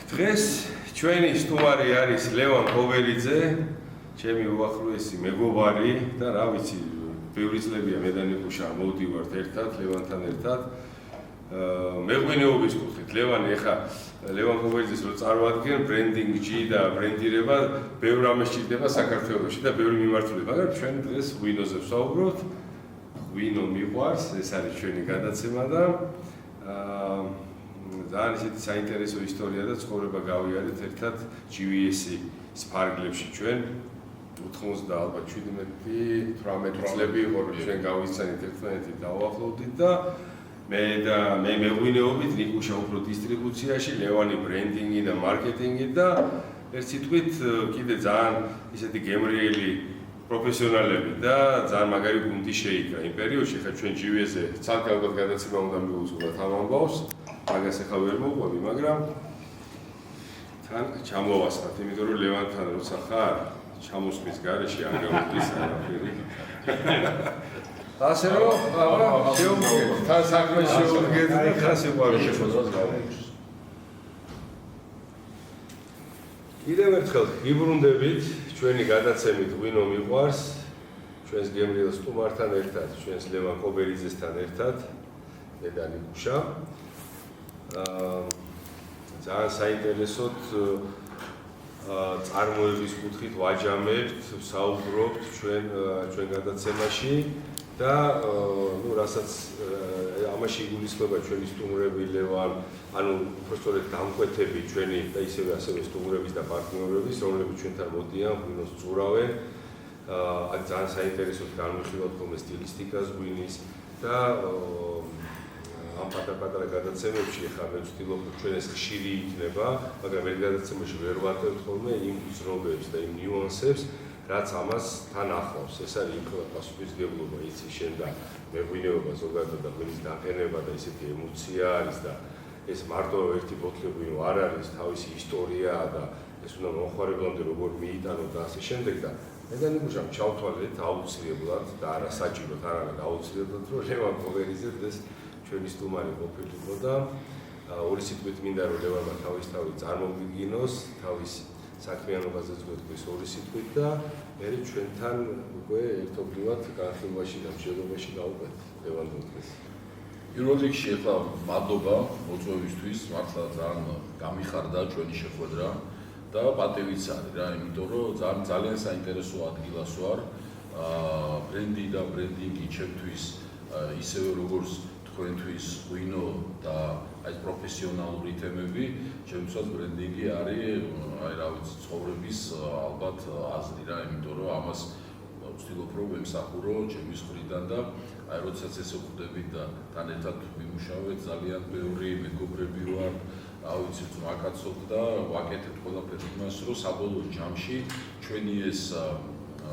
დღეს ჩვენი სტუმარი არის ლევან კობერიძე, ჩემი უახლოესი მეგობარი და რა ვიცი, ბევრი წლებია მე და ნიკუშა მოვდივართ ერთად, ლევანთან ერთად. მეღვინეობის კუთხით, ლევან კობერიძეს რო წარმოადგენ ბრენდინგში და ბრენდირება, ბევრ რამე სჭირდება საქართველოში და ბევრი მიმართულება, მაგრამ ჩვენ დღეს ღვინოზე ვსაუბრობთ. ღვინო მიყვარს, ეს არის ჩვენი გადაცემა და ძალიან ისეთი საინტერესო ისტორია და ცხოვრება გავიარეთ ერთად GVS-ის ფარგლებში ჩვენ 97 წლები იყო რომ ჩვენ გავისცანით ერთმანეთი დავახლოვდით და მე მეღვინეობით ნიკუშა უფრო დისტრიბუციაში, ლევანი ბრენდინგი და მარკეტინგი და ერთ სიტყვით კიდე ძალიან ისეთი გემრიელი პროფესიონალები და ძალიან მაგარი გუნდი შეიქმნა იმ პერიოდში. ხა ჩვენ GVS-ზე ცალკეულად გადაცემა უნდა მივუძღოთ ამ ამბავს. მაგას ახლა ვერ მოყვები, მაგრამ თან ჩამოვასხათ, იმიტომ რომ ლევანთან როცა ხარ, ჩამოსვლის გარეშე არ გამოდის არაფერი. ასე რომ, შეუდგეთ, თან საქმე შეუდგეთ და ხას იყვაროთ შესაძლოა გავუშვს. კიდევ ერთხელ გიბრუნდებით ჩვენი გადაცემით ღვინო მიყვარს, ჩვენს გემრიელ სტუმართან ერთად, ჩვენს ლევან კობერიძესთან ერთად, მე და ნიკუშა. ძალიან საინტერესოდ წარმოების კუთხით ვაჯამებთ, ვსაუბრობთ ჩვენ გადაცემაში და ნუ რასაც ამაში იგულისხმება ჩვენი სტუმრები ლევან, ანუ უბრალოდ დამკვეთები ჩვენი და ასევე სტუმრების და პარტნიორების, რომლებიც ჩვენთან მოდიან, ღვინოს წურავენ. ძალიან საინტერესოდ განვიხილავთ ხოლმე სტილისტიკას ღვინის და ამ პატარ-პატარა გადაცემებში ხა მე ვცდილობ ჩვენ ეს ხშირი იქნება, მაგრამ ერთ გადაცემაში ვერ ვატევთ ხოლმე იმ გრძნობებს და იმ ნიუანსებს, რაც ამას თან ახლავს. ეს არის იმ პასუხისმგებლობა, იცი შენ და მეღვინეობა ზოგადად და ღვინის დაყენება და ისეთი ემოცია არის და ეს მარტო ერთი ბოთლი ღვინო არ არის, თავისი ისტორია და ეს უნდა მომხმარებლამდე როგორ მიიტანო და ასე შემდეგ და მე და ნიკუშამ ჩავთვალეთ აუცილებლად და არასაჭიროდ არ არის აუცილებლად რომ ლევან კობერიძე დღეს ჩვენი სტუმარი ყოფილიყო და ორი სიტყვით მინდა რომ ლევანმა თავისთავად წარმოვიდგინოს, თავის საქმიანობაზეც გვეტყვის ორი სიტყვით და მე ჩვენთან უკვე ერთობლივად განხილვაში და მშენობაში გავუკეთეთ ლევან დღეს. პირველ რიგში ახლა მადლობა მოწვევისთვის, მართლა ძალიან გამიხარდა ჩვენი შეხვედრა და პატივიც არის რა, იმიტომ რომ ძალიან საინტერესო ადგილას ვარ. ბრენდი და ბრენდინგი ჩემთვის ისევე როგორც თქვენთვის ღვინო და აი პროფესიონალური თემები, ჩემთვისაც ბრენდინგი არის აი რა ვიცი ცხოვრების ალბათ აზრი რა, იმიტომ რომ ამას ვცდილობ რომ ვემსახურო ჩემის მხრიდან და აი როდესაც ესე ვხვდებით და თან ერთად ვიმუშავეთ, ძალიან ბევრი მეგობრები ვარ, რა ვიცი ვაკაცობ და ვაკეთებ ყველაფერს იმას, რომ საბოლოო ჯამში ჩვენი ეს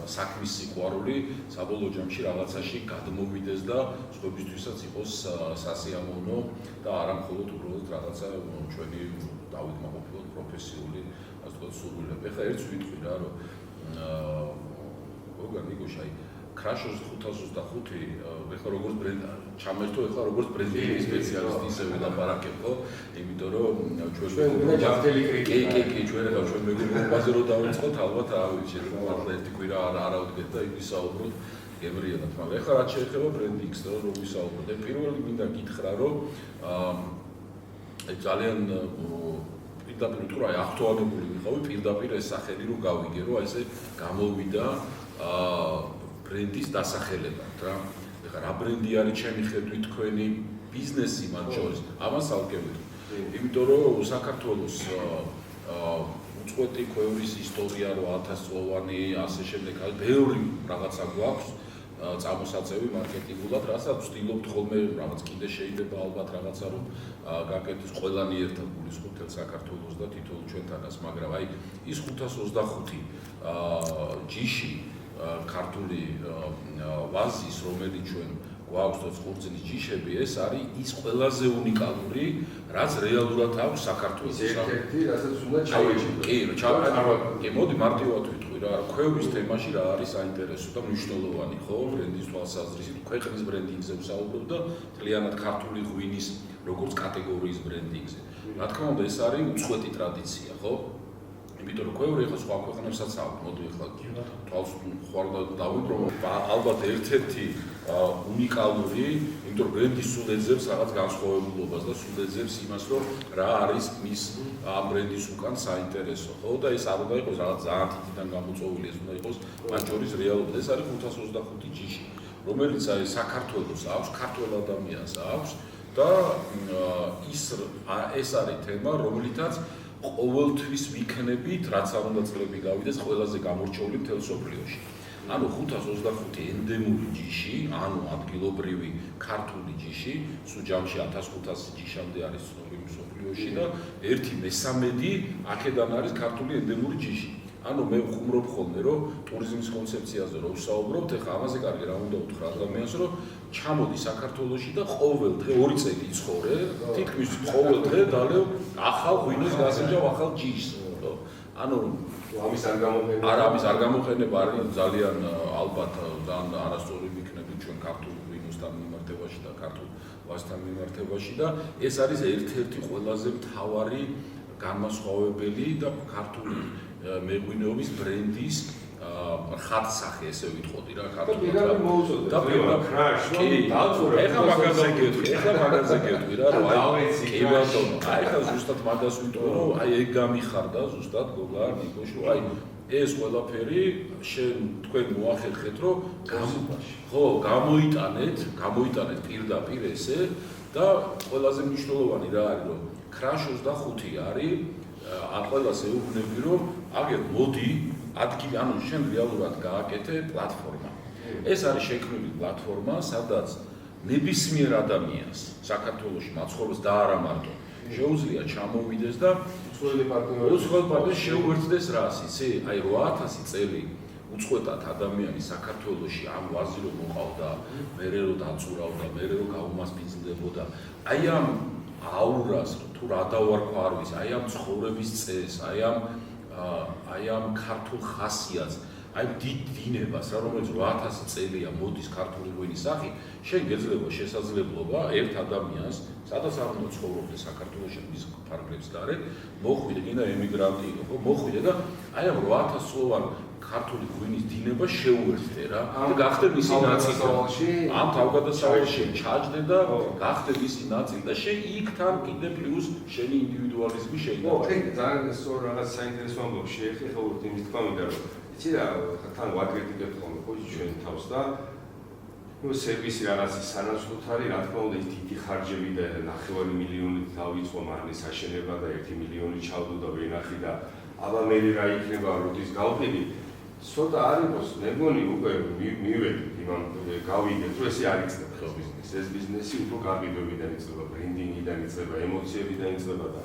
საქმის სიყვარული საბოლოო ჯამში რაღაცაში გადმოვიდეს და სხვებისთვისაც იყოს სასიამოვნო და არა მხოლოდ უბრალოდ რაღაცა ჩვენი დავით პროფესიული ასე ვთქვათ სურვილები. ეხლა ერთს ვიტყვი რა, რომ როგორ ნიკუშა Crashers 525 ეხლა როგორც ბრენდი ჩამერთო, ეხლა როგორც ბრენდინგის სპეციალისტი ისე ვილაპარაკებ ხო, იმიტომ რომ ჩვენ ჯანმრთელი კეიკი ჩვენ ახლა ჩვენ მეგობრობაზე რო დავიწყოთ, ალბათ რა ვიცი, ახლა ერთი კვირა არა ვდგეთ და ვისაუბროთ გემრიელად, მაგრამ ეხლა რაც შეეხება ბრენდინგს და რომ ვისაუბროთ, პირველი მინდა გითხრა, რომ ძალიან პირდაპირ თუ რა აქტუალური ვიყავი, პირდაპირ ეს სახელი რო გავიგე, რომ აი ესე გამოვიდა ბრენდის დასახელებად რა. ეხლა რა ბრენდი არის ჩემი ხედვით თქვენი ბიზნესი მათ შორის, ამას ალგებით. იმიტომ რომ საქართველოს უწყვეტი ქვევრის ისტორია რო 1000 წლოვანი ასე შემდეგ არის, ბევრი რაღაცა გვაქვს წამოსაწევი მარკეტინგულად, რასაც ვცდილობთ ხოლმე რაღაც კიდე შეიძლება ალბათ რაღაცა რომ გაკეთდეს ყველანი ერთად გულისხმობთ საქართველოს და თითოეულ ჩვენთანაც, მაგრამ აი ის 525 ჯიში ქართული ვაზის, რომელიც ჩვენ გვაქვს და წყურძინის ჯიშები, ეს არის ის ყველაზე უნიკალური, რაც რეალურად აქვს საქართველოს. ერთ-ერთი, რასაც უნდა ჩავეჭიდოთ. კი, მოდი მარტივად ვიტყვი რა, ქვევრების თემაში რა არის საინტერესო და მნიშვნელოვანი, ხო, ბრენდის თვალსაზრისით, ქვეყნის ბრენდინგზე ვსაუბრობ და მთლიანად ქართული ღვინის როგორც კატეგორიის ბრენდინგზე. რა თქმა უნდა, ეს არის უწყვეტი ტრადიცია, ხო? იმიტომ რომ ქვევრი ახლა სხვა ქვეყნებსაც აქვს, მოდი ახლა თვალს ხوار დავიდრო, ალბათ ერთ-ერთი უნიკალური, იმიტომ რომ ბრენდი სულ ეძებს რაღაც განსხვავებულობას და სულ ეძებს იმას, რომ რა არის მის ამ ბრენდის უკან საინტერესო, ხო? და ეს არ უნდა იყოს რაღაც ძალიან თითიდან გამოწვეული, ეს უნდა იყოს მაჯორის რეალობა. ეს არის 525 ჯიში, რომელიც არის საქართველოს აქვს, ქართველ ადამიანს აქვს და ეს არის თემა, რომლითაც ყოველთვის ვიქნებით, რაც არ უნდა წლები გავიდეს, ყველაზე გამორჩეული მთელ სოფლიოში. ანუ 525 ენდემური ჯიში, ანუ ადგილობრივი ქართული ჯიში, სუჯამში 1500 ჯიშამდე არის ცნობილი სოფლიოში და 1/13 აქედან არის ქართული ენდემური ჯიში. ანუ მე ვხუმრობ ხოლმე, რომ ტურიზმის კონცეფციაზე რო ვსაუბრობთ, ეხლა ამაზე კარგი რა უნდა უთხრა ადამიანს, რომ ჩამოდი საქართველოში და ყოველ დღე 2 წელი იცხოვრე, თითქმის ყოველ დღე დალევ ახალ ღვინოს გასაჯავ ახალ ჯიშს. ანუ ამის არ გამოყენება. არა, ამის არ გამოყენება არის ძალიან ალბათ ძალიან არასწორი ვიქნებით ჩვენ ქართულ ღვინოსთან მიმართებაში და ქართულ ვასთან მიმართებაში და ეს არის ერთ-ერთი ყველაზე მთავარი განმასხვავებელი და ქართული მეღვინეობის ბრენდის ხატსახე, ესე ვიტყოდი რა, ქართულად. და პირველ კრაშ, ეხლა მაგაზე გეტყვი რა, რომ აი კი ბატონო, აი ხა ზუსტად მაგას ვიტყვი, რომ აი ეგ გამიხარდა ზუსტად გოგა ნიკოშო, აი ეს ყველაფერი თქვენ მოახერხეთ, რომ ხო, გამოიტანეთ პირდაპირ ესე და ყველაზე მნიშვნელოვანი რა არის, რომ კრაშ 25 არის, ან ყველას ეუბნები, რომ აგერ მოდი ადგილი, ანუ შენ რეალურად გააკეთე პლატფორმა. ეს არის შექმნილი პლატფორმა, სადაც ნებისმიერ ადამიანს საქართველოში მაცხოვრებს და არა მარტო შეუძლია ჩამოვიდეს და უცხოელი პარტნიორები შეუერთდეს რას, იცი? აი 8000 წელი უწყვეტად ადამიანი საქართველოში ამ ვაზი რომ მოყავდა, მერე რომ დაწურავდა, მერე რომ გაუმასპინძლებოდა. აი ამ აურას თუ რა დავარქვა არ ვიცი, აი ამ ცხოვრების წესს, აი ამ ქართულ ხასიათს, აი დიდ დინებას რა, რომელიც 8000 წელია მოდის ქართული ღვინის სახით, შენ გეძლება შესაძლებლობა ერთ ადამიანს, სადაც არ უნდა ცხოვრობდეს საქართველოში მის ფარგლებს გარეთ, მოხვიდე კიდე ემიგრანტი იყო, ხო, მოხვიდე და აი ამ 8000 წლოვან ქართული ღვინის დინება შეუერთდე რა და გახდე მისი ნაწილი. ამ თავგადასავალში ჩაჯდე და გახდე მისი ნაწილი და შენ იქ თან კიდე პლუს შენი ინდივიდუალიზმი შეიძლება. ხო, ძალიან სწორ რაღაც საინტერესო ამბავ შეეხებოდ იმის თქმა მინდა რომ იცი რა, თან ვაკრიტიკებთ ხოლმე ხო ჩვენ თავს და სერვისი რაღაცის სანაცვლოდ არის, რა თქმა უნდა, დიდი ხარჯები და 9 მილიონით დავიწყო მარნის აშენება და 1 მილიონი ჩავდო და ვენახი და აბა მე რა იქნება როდის გავყიდი. ცოტა არ იყოს, მე მგონი უკვე მივედი იმამ გავიგეთ, რომ ესე არ იქნება ხო ბიზნესი. ეს ბიზნესი უფრო გაყიდვებიდან იწყება, ბრენდინგიდან იწყება, ემოციებიდან იწყება და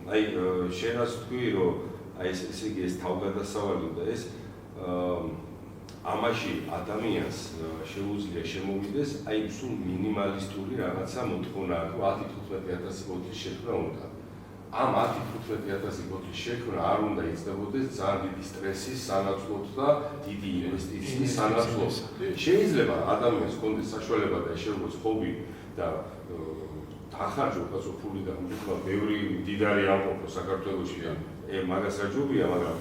აი შენ რას თქვი, რომ აი ესე იგი ეს თავგადასავალი და ეს ამაში ადამიანს შეუძლია შემოვიდეს, აი სულ მინიმალისტური რაღაცა მოთხოვნა, თუ 10-15000 ბოთლის შექმნა უნდა. ამ 10-15000 ბოთლის შექმნა არ უნდა იწდებოდეს ძალიან დიდი სტრესის სანაცვლოდ და დიდი ინვესტიციის სანაცვლოდ. შეიძლება ადამიანს ჰქონდეს საშუალება და ესე როგორც ჰობი და დახარჯო კაცო ფული და თქვა ბევრი მდიდარი ამყოფო საქართველოში მაგას რაჯობია, მაგრამ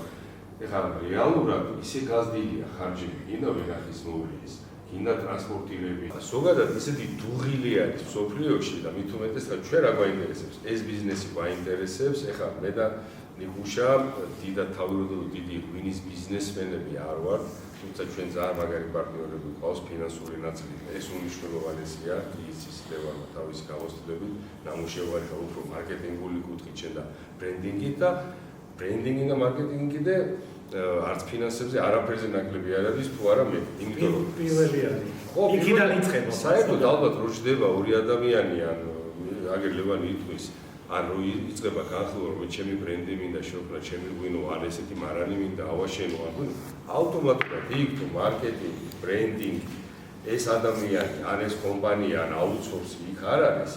ეხლა რეალურად ისე გაზრდილია ხარჯები, კიდე ვერახის მოვლენის, კიდე ტრანსპორტირები. ზოგადად ისეთი დუღილი არის სოფლიოში და მით უმეტეს ჩვენ რა გვაინტერესებს, ეს ბიზნესი გვაინტერესებს, ეხლა მე და ნიკუშა დიდად თავროდო დიდი ღვინის ბიზნესმენები არ ვართ, თუმცა ჩვენ ძალიან მაგარი პარტნიორები გვყავს ფინანსური ნაწილი. ეს უმნიშვნელოვანესია, იცის დევანა თავისი გამოცდილებით, ნამუშევარი ხა უფრო მარკეტინგული კუთხით შენ და ბრენდინგით და ბრენდინგი და მარკეტინგი კიდე არც ფინანსებზე არაფერზე ნაკლები არ არის, თუ არა მე. იმიტომ რომ პირველი არის. ხო, იქიდან იწყება. საერთოდ ალბათ რო ჯდება ორი ადამიანი ან აგერ ლევანი იტყვის, ან რო იწყება განხილვა რომ ჩემი ბრენდი მინდა შევქმნა, ჩემი ღვინო, ან ესეთი მარანი მინდა ავაშენო, ან აუტომატურად იქ თუ მარკეტინგი, ბრენდინგი ეს ადამიანი, ან ეს კომპანია, ან აუთსორსი იქ არ არის,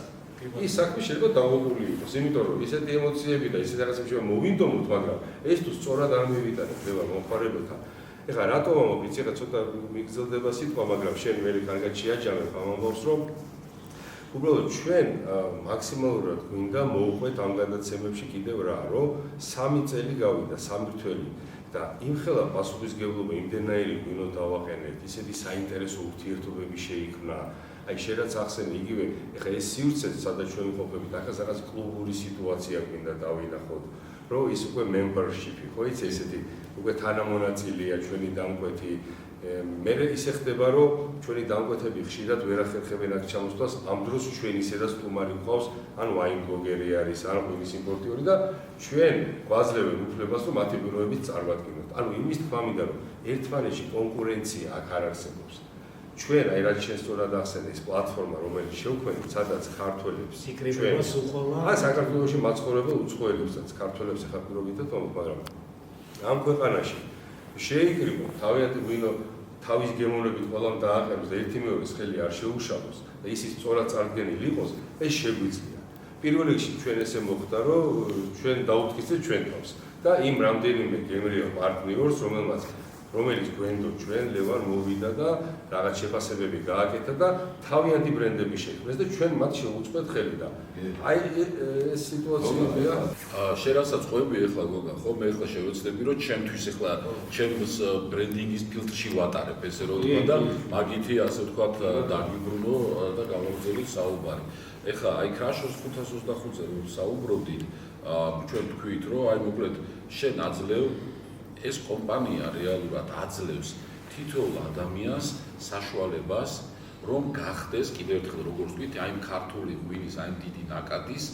ის საქმე შეიძლება დაუღებული იყოს, იმიტომ რომ ისეთი ემოციები და ისეთი რაღაცები შეიძლება მოვინდომოთ, მაგრამ ეს თუ სწორად არ მივიტანეთ ხდება მომხმარებელთან. ეხლა რატომ ვიცი, რა ცოტა მიგრძელდება სიტყვა, მაგრამ შენ მე კარგად შეაჯამებ ამ ამბავს, რომ უბრალოდ ჩვენ მაქსიმალურად გვინდა მოვუყვეთ ამ გადაცემებში კიდევ რა, რომ 3 წელი გავიდა, 3 რთველი და იმხელა პასუხისმგებლობა იმდენაირი გვინო დავაყენეთ, ისეთი საინტერესო ურთიერთობები შეიქმნა. აი შენ რაც ახსენე იგივე, ეხლა ეს სივრცე, სადაც ჩვენ ვყოფებით, ახლა რაღაც კლუბური სიტუაცია გვინდა დავინახოთ, რომ ის უკვე membership-ი, ხო იცი, ესეთი უკვე თანამონაწილეა ჩვენი დამკვეთი. მე ისე ხდება, რომ ჩვენი დამკვეთები ხშირად ვერ ახერხებენ აქ ჩამოსვლას, ამ დროს ჩვენ ისედაც სტუმარი გვყავს, ან ვაინ ბლოგერი არის, ან ღვინის იმპორტიორი და ჩვენ გვაძლევენ უფლებას, რომ მათი პირობებით წარმატკინოთ. ანუ იმის თქმა მინდა, რომ ერთმანეთში კონკურენცია აქ არ არსებობს. ჩვენ აი რაც შენ სწორად ახსენე, ეს პლატფორმა, რომელიც შევქმნით, სადაც ქართველებს სიკრებულოს უყოლა. ან საქართველოში მაცხოვრებელ უცხოელებსაც ქართველებს ახლა პირობითად ვამბობ, მაგრამ ამ ქვეყანაში შეიკრიბო თავიანთი ვინო თავის გემოვნებით ყველამ დააყენოს და ერთი მეორეს ხელი არ შეუშალოს და ისიც სწორად წარდგენილი იყოს, ეს შეგვიძლია. პირველ რიგში ჩვენ ესე მოხდა, რომ ჩვენ დაუთქისეთ ჩვენ თავს და იმ რამდენიმე გემრიელ პარტნიორს, რომელიც გვენდო ჩვენ ლევან მოვიდა და რაღაც შეფასებები გააკეთა და თავიანთი ბრენდები შექმნეს და ჩვენ მათ შევუწყეთ ხელი და აი ეს სიტუაციაა. შენ რასაც ყვები ეხლა გოგა, ხო? მე ეხლა შევეცდები, რომ ჩემთვის ეხლა ჩემს ბრენდინგის ფილტრში ვატარებ ესე რომ თქვა და მაგითი ასე ვთქვათ დაგიბრუნო და გავაგრძელოთ საუბარი. ეხლა აი ქრაშოს 525-ზე რომ საუბრობდით, ჩვენ თქვით, რომ აი მოკლედ შენ აძლევ ეს კომპანია რეალურად აძლევს თითოეულ ადამიანს საშუალებას, რომ გახდეს კიდევ ერთხელ როგორც ვთქვით, აი ქართული ღვინის, აი დიდი ნაკადის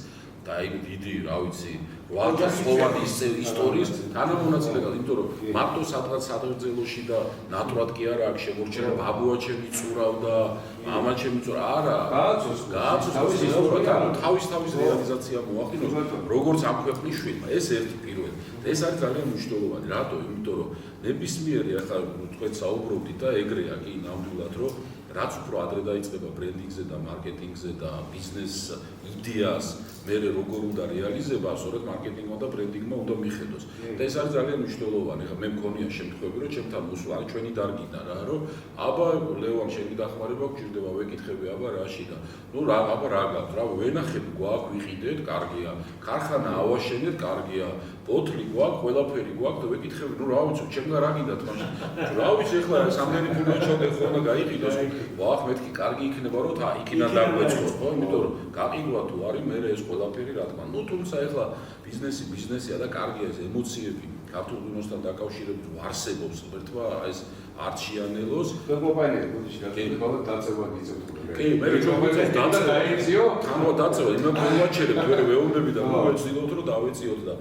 და აი დიდი, რა ვიცი, 800-ოვანი ისტორიის თანამონაწილე გახდა, იმიტომ რომ მარტო სადღაც სადღერძელოში და ნატურად კი არა აქვს შემორჩენა, ბაბუა ჩემი წურავდა, მამა ჩემი წურავდა, არა, გააცოცხლოს ისტორია, თავის რეალიზაცია მოახდინოს, როგორც ამ ქვეყნის შვილმა, ეს ერთი პირველი. ეს არის ძალიან მნიშვნელოვანი, რატო? იმიტომ რომ ნებისმიერი ახლა თქვენ საუბრობდით და ეგრეა კი ნამდვილად, რომ რაც უფრო ადრე დაიწყება ბრენდინგზე და მარკეტინგზე და ბიზნეს იდეას მე როგორ უნდა რეალიზება, სწორედ მარკეტინგმა და ბრენდინგმა უნდა მიხედოს. და ეს არის ძალიან მნიშვნელოვანი. ახლა მე მქონია შემთხვევები, რომ ჩემთან მოსვლა, ჩვენი დარგიდან რა, რომ აბა ლევან შენი დახმარება გჭირდება, ვეკითხები აბა რაში და ნუ რა აბა რა გაქვს, რა ვენახებ გვაქვს, ვიყიდეთ, კარგია. ქარხანა ავაშენეთ, კარგია. ბოთლი გვაქვს, ყველაფერი გვაქვს და ვეკითხები, ნუ რა ვიცი, ჩემგან რა გინდათ მაშინ. რა ვიცი, ეხლა სამდენი ფული ჩოდე ხოლმე გაიყიდოს. ვახ, მეთქი კარგი იქნება, რომ იქიდან დაგვეწყო, ხო? იმიტომ რომ გაყიდვა თუ არის, მე ეს ყველაფერი რა თქმა. ნუ თუმცა ეხლა ბიზნესია და კარგია ეს ემოციები ქართულ ღვინოსთან დაკავშირებით ვარსებობს, ერთმა ეს არ შეანელოს და კომპანია გუდიში გადაგიხვალოთ დაწევა გიწევთ. კი, მე ჩვენ დაეციო, თანო დაწევა, იმან მოვაჩერებთ, ვერ ვეუბნები და მოვეცდილოთ რომ დავეციოთ და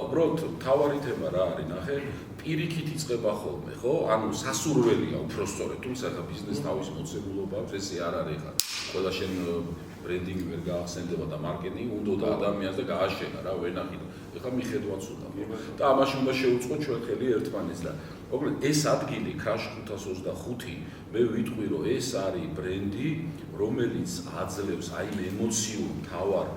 უბრალოდ თავარი თემა რა არის, ნახე, პირიქით იწყება ხოლმე, ხო? ანუ სასურველია უფრო სწორედ, თუმცა ხა ბიზნეს თავის მოცემულობა აქვს, ესე არ არის ხა. ყველა შენ ბრენდინგი ვერ გაახსენდება და მარკეტინგი უნდა ადამიანს და გააშენა რა, ვენახიდო. ეხლა მიხედვაც უნდა. და ამაში უნდა შევუწყოთ ჩვენ ხელი ერთმანეთს და მოკლედ ეს ადგილი ქრაშ 525 მე ვიტყვი რომ ეს არის ბრენდი, რომელიც აძლევს აი ემოციურ თავარ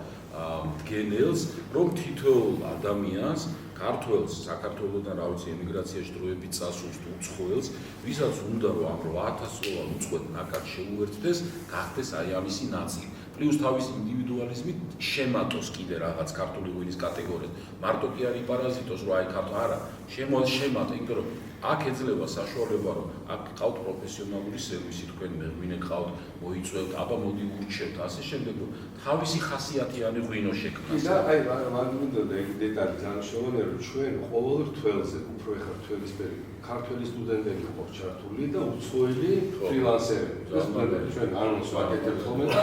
მდგენელს, რომ თითოეულ ადამიანს ქართველს, საქართველოსთან რა ვიცი ემიგრაციაში დროებით წასულს თუ უცხოელს, ვისაც უნდა რომ ამ 8000-ოვან უცხოელ ნაკადს შეუერთდეს, გახდეს აი ამისი ნაწილი. პლუს თავის ინდივიდუალიზმით შემატოს კიდე რაღაც ქართული ღვინის კატეგორიას. მარტო კი არ იპარაზიტოს რომ აი ქართო არა, შემატა, იმიტომ რომ აქ ეძლევა საშუალება რომ აქ ყავთ პროფესიონალური სერვისი, თქვენ მეღვინე ყავთ, მოიწვევთ, აბა მოდი ურჩევთ, ასე შემდეგ რომ თავისი ხასიათიანი ღვინო შექმნას. და აი მაგ მინდა და ეგ დეტალი განსხვავებული რომ ჩვენ ყოველ რთველზე უფრო ეხა რთველის პერიოდი ქართველი სტუდენტები ყავს ჩართული და უცხოელი ფრილანსერები. ჩვენ ანონს ვაკეთებთ ხოლმე და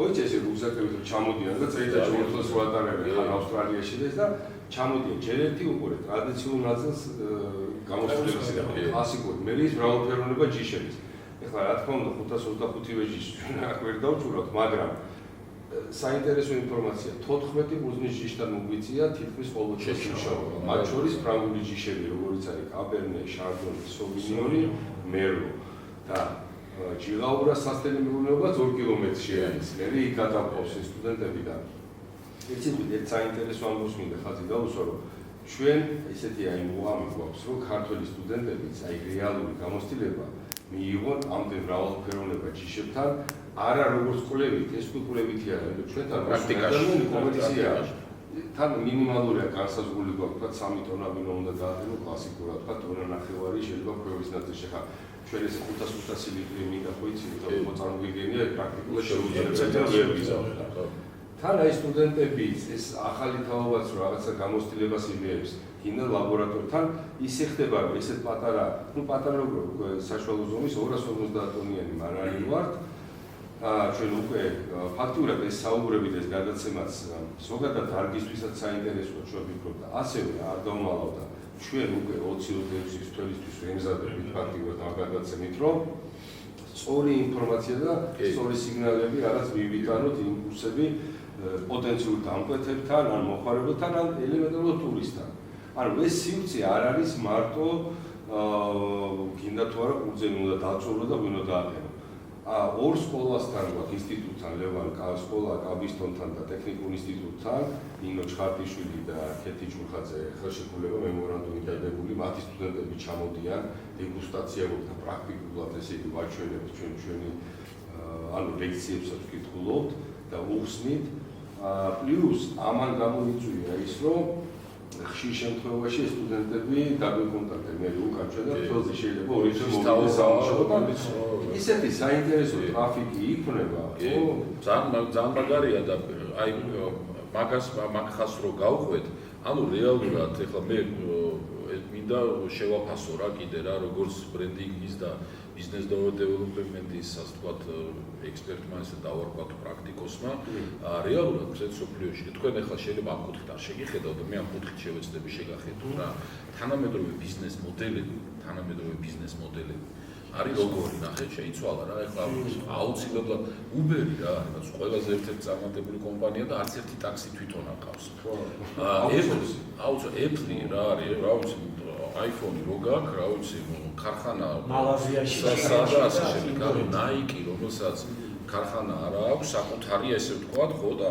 ხოიცი ესე რუგზაკებით რომ ჩამოდიან და წელიწადში 4 წელს ვატარებენ ხან ავსტრალიაში და ჩამოდიან ჯერ ერთი უყურე ტრადიციულ ნაწილს გამოსვლების და კლასიკური მე ის მრავალფეროვნება ჯიშების. ეხლა რა თქმა უნდა 525 ჯიში ჩვენ აქ ვერ დავჭურავთ, მაგრამ საინტერესო ინფორმაცია 14 ბუზნის ჯიშთან მოგვიწია თითქმის ყოველთვის მუშაობა. მათ შორის ფრანგული ჯიშები, როგორიც არის კაბერნე, შარდონე, სოვინიონი, მერლო და ჯილაურა სასტენებელობაც 2 კილომეტრში არის. მე იქ გადავყავს სტუდენტები და ერთ საინტერესო ამბავს მინდა ხაზი გავუსვა, რომ ჩვენ ესეთი უამი გვაქვს, რომ ქართველი სტუდენტებიც რეალური გამოცდილება მიიღონ ამდენ მრავალფეროვნება ჯიშებთან, არა როგორც კვლევით, ეს კვლევითი არა, ჩვენთან პრაქტიკაში კომერცია. თან მინიმალურია განსაზღვრული გვაქვს, 3 ტონა ვინო უნდა გააყენო კლასიკურად, ტონა ნახევარი შეიძლება ქვევის ნაწილში ხარ. ჩვენ ეს 500 ლიტრი მინდა ხო იცით, რომ მოწამგვიგენია პრაქტიკულად შეუძლებელია ვერ ვიზავთ. თან აი სტუდენტების ეს ახალი თაობაც რომ რაღაცა გამოცდილებას იღებს, კიდე ლაბორატორთან ისე ხდება, რომ ესეთ პატარა როგორ საშუალო ზომის 250 ტონიანი მარანი ვართ. ჩვენ უკვე ფაქტურად ეს საუბრები და ეს გადაცემაც ზოგადად დარგისთვისაც საინტერესოა ჩვენ ვფიქრობ და ასევე არ დავმალავ და ჩვენ უკვე 20-26 თვლისთვის ვემზადებით ფაქტურად ამ გადაცემით, რომ სწორი ინფორმაცია და სწორი სიგნალები რაღაც მივიტანოთ იმპულსები პოტენციურ დამკვეთებთან, ან მოხარებელთან, ან ელემენტარულად ტურისტთან. ანუ ეს სივრცე არ არის მარტო გინდა თუ არა კურძენი უნდა დაწურო და ვინო დააყენო. ორ სკოლასთან გვაქვს ინსტიტუტთან, ლევან სკოლა კაბისტონთან და ტექნიკურ ინსტიტუტთან, ნინო ჩხარტიშვილი და ქეთი ჭურხაძე ხელშეკრულება მემორანდუმი დადებული, მათი სტუდენტები ჩამოდიან, დეგუსტაცია და პრაქტიკულად ესე იგი ვაჩვენებთ ჩვენი ანუ ლექციებსაც ვკითხულობთ და უხსნით. პლუს ამან გამოიწვია ის, რომ ხშირ შემთხვევაში სტუდენტები დაგვიკონტაქტებენ, მე უკან ჩვენ და თვალზე შეიძლება ორი თვე მოვიდეს ისეთი საინტერესო ტრაფიკი იქნება, ძალიან მაგარია და აი მაგას რო გავყვეთ, ანუ რეალურად ეხლა მე მინდა შევაფასო რა კიდე რა, როგორც ბრენდინგის და ბიზნეს დეველოპმენტის ასე ვთქვათ ექსპერტმა ესე დავარქვათ პრაქტიკოსმა, რეალურად მსოფლიოში თქვენ ახლა შეიძლება ამ კუთხით არ შეგიხედავთ და მე ამ კუთხით შევეცდები შეგახედოთ რა, თანამედროვე ბიზნეს მოდელები არის როგორი, ნახეთ შეიცვალა რა, ახლა აუცილებლად Uber-ი რა, რაც ყველაზე ერთ-ერთი წარმატებული კომპანია და არც ერთი ტაქსი თვითონ აკავს. Apple-ი რა არის, რა ვიცი, iPhone-ი რო გაქვს, რა ვიცი, ქარხანა მალაზიაში და ასე შემდეგ, Nike, რომელსაც ქარხანა არ აქვს, საკუთარი ესე ვთქვათ, ხო და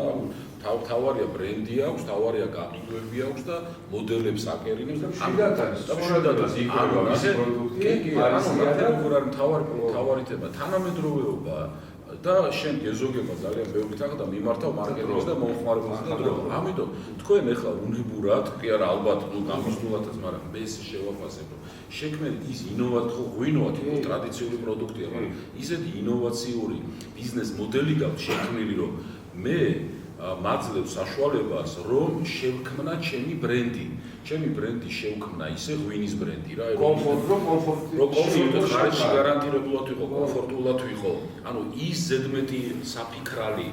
თავარია ბრენდი აქვს, თავარია გაყიდვები აქვს და მოდელებს აკერინებს და შედათ არის, სწორად ის პროდუქტი, თავარი თემა თანამედროვეობა და შენ გეზოგება ძალიან ბევრი თაღ და მიმართავ მარკეტინგს და მომხმარებელს და დრო. ამიტომ თქვენ ახლა უნებურად, კი არა ალბათ გამოსულათაც, მაგრამ მე ეს შევაფასებ, რომ შექმნილი ის ღვინოა ტრადიციული პროდუქტია, მაგრამ ისეთი ინოვაციური ბიზნეს მოდელი გაქვს შექმნილი, რომ მე მაძლევს საშუალებას, რომ შევქმნა ჩემი ბრენდი. ჩემი ბრენდი შევქმნა ისე ღვინის ბრენდი რა, კომფორტი ხარჯი გარანტირებულად ვიყო, კომფორტულად ვიყო. ანუ ის ზედმეტი საფიქრალი,